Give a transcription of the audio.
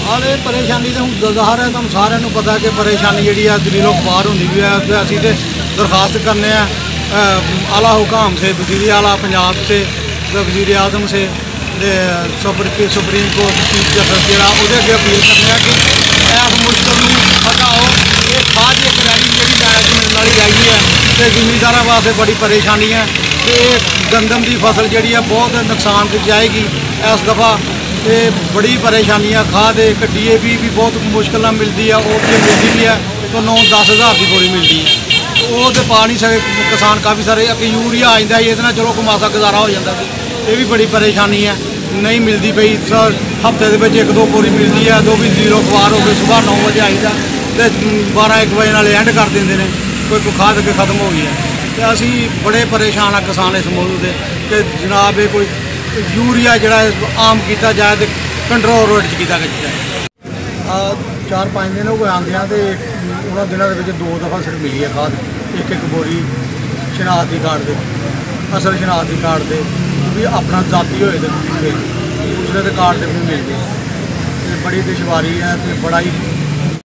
ਹਾਲੇ ਪਰੇਸ਼ਾਨੀ ਤਾਂ ਹੁਣ ਜ਼ਾਹਰ ਹੈ, ਤੁਹਾਨੂੰ ਸਾਰਿਆਂ ਨੂੰ ਪਤਾ कि परेशानी जी दलीलो अखबार होंगी भी है। तो असी तो दरखास्त करने आला हुकाम से, वजीर आला पंजाब से, वजीर आजम से, सुप्रीम कोर्ट चीफ जस्टिस जो अगे अपील करने कि इस मुश्किल हटाओ। ये खाद एक रैली जी मैनेजमेंट वाली रह गई है तो जिमीदारों वास्ते बड़ी परेशानी है। तो गंदम की फसल जी बहुत नुकसान जाएगी इस दफ़ा। तो बड़ी परेशानी है। खाद एक DAP भी बहुत मुश्किल मिलती है, वो भी मिलती भी है तो 9-10 हज़ार की बोरी मिलती है। तो वो तो पा नहीं सके किसान काफ़ी सारे। एक यूरिया आ जाता है, ये चलो मासा गुजारा हो जाता है। ये भी बड़ी परेशानी है, नहीं मिलती पई। सर हफ्ते के 1-2 बोरी मिलती है, तो भी जीरो अखबार हो गए। सुबह 9 बजे आई था तो 12-1 बजे नाल एंड कर देंगे ने। कोई खाद के खत्म हो गई है। तो असी बड़े परेशान हाँ किसान इस मुल्क के कि जनाब ये कोई यूरिया जोड़ा आम किया जाए तो कंट्रोल रेट किया जाए। 4-5 दिन हो गए आंदे तो उन्होंने दिनों के 2 दफ़ा सिर्फ मिली है खाद। एक बोरी शनाख्ती कार्ड दे, असल शनाख्ती कार्ड दे भी अपना जाती होए दूसरे के कार्ड दे भी मिल गए। बड़ी दुश्वारी है तो बड़ा ही